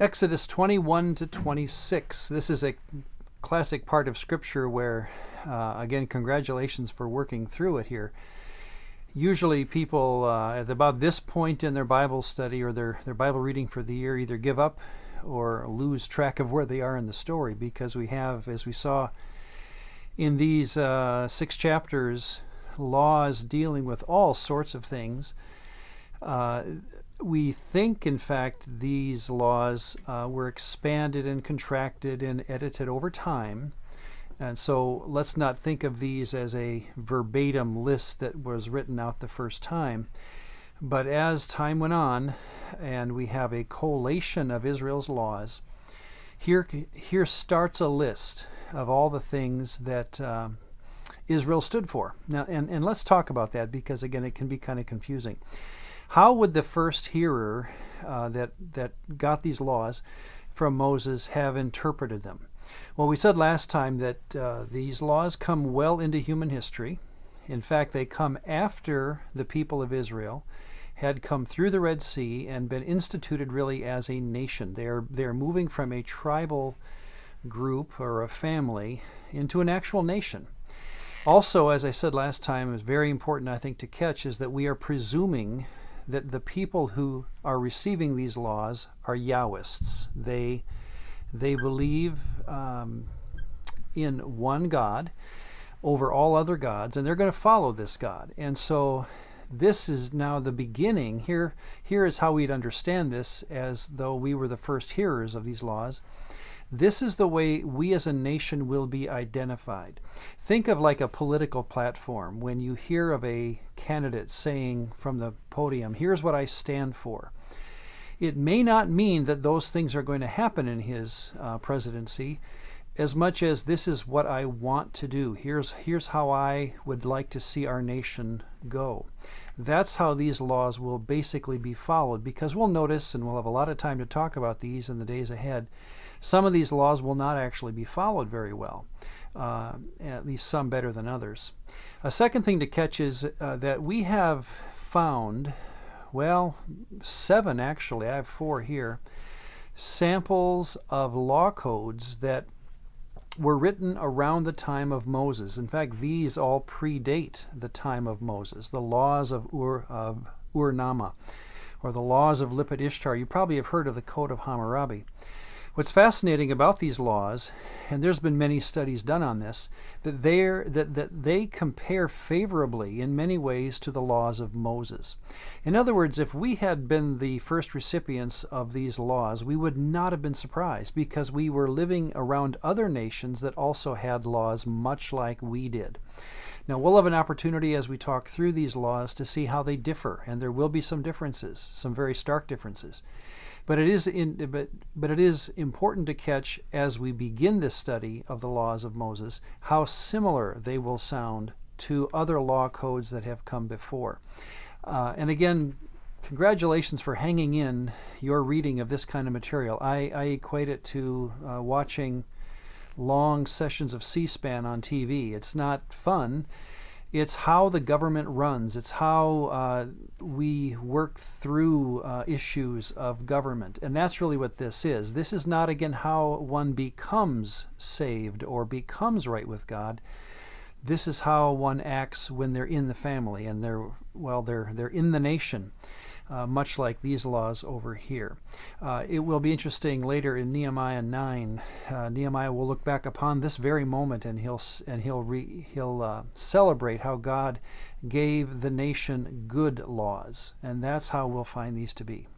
Exodus 21 to 26. This is a classic part of Scripture where, again, congratulations for working through it here. Usually people at about this point in their Bible study or their Bible reading for the year either give up or lose track of where they are in the story, because we have, as we saw in these 6 chapters, laws dealing with all sorts of things. We think, in fact, these laws were expanded and contracted and edited over time. And so let's not think of these as a verbatim list that was written out the first time. But as time went on, and we have a collation of Israel's laws, here starts a list of all the things that Israel stood for. Now, and let's talk about that, because, again, it can be kind of confusing. How would the first hearer that got these laws from Moses have interpreted them? Well, we said last time that these laws come well into human history. In fact, they come after the people of Israel had come through the Red Sea and been instituted really as a nation. They are moving from a tribal group or a family into an actual nation. Also, as I said last time, is very important, I think, to catch, is that we are presuming that the people who are receiving these laws are Yahwists. They believe in one God over all other gods, and they're going to follow this God. And so this is now the beginning. Here is how we'd understand this, as though we were the first hearers of these laws. This is the way we as a nation will be identified. Think of like a political platform. When you hear of a candidate saying from the podium, here's what I stand for, it may not mean that those things are going to happen in his presidency, as much as this is what I want to do. Here's how I would like to see our nation go. That's how these laws will basically be followed, because we'll notice, and we'll have a lot of time to talk about these in the days ahead, some of these laws will not actually be followed very well, at least some better than others. A second thing to catch is that we have found, well, 7 actually, I have 4 here, samples of law codes that were written around the time of Moses. In fact, these all predate the time of Moses. The laws of Ur-Nama, or the laws of Lipit Ishtar. You probably have heard of the Code of Hammurabi. What's fascinating about these laws, and there's been many studies done on this, that they compare favorably in many ways to the laws of Moses. In other words, if we had been the first recipients of these laws, we would not have been surprised, because we were living around other nations that also had laws much like we did. Now, we'll have an opportunity as we talk through these laws to see how they differ, and there will be some differences, some very stark differences. But it is important to catch, as we begin this study of the laws of Moses, how similar they will sound to other law codes that have come before. And again, congratulations for hanging in your reading of this kind of material. I equate it to watching long sessions of C-SPAN on TV. It's not fun. It's how the government runs. It's how we work through issues of government. And that's really what this is. This is not, again, how one becomes saved or becomes right with God. This is how one acts when they're in the family and they're in the nation, much like these laws over here. It will be interesting later in Nehemiah 9. Nehemiah will look back upon this very moment, and he'll celebrate how God gave the nation good laws, and that's how we'll find these to be.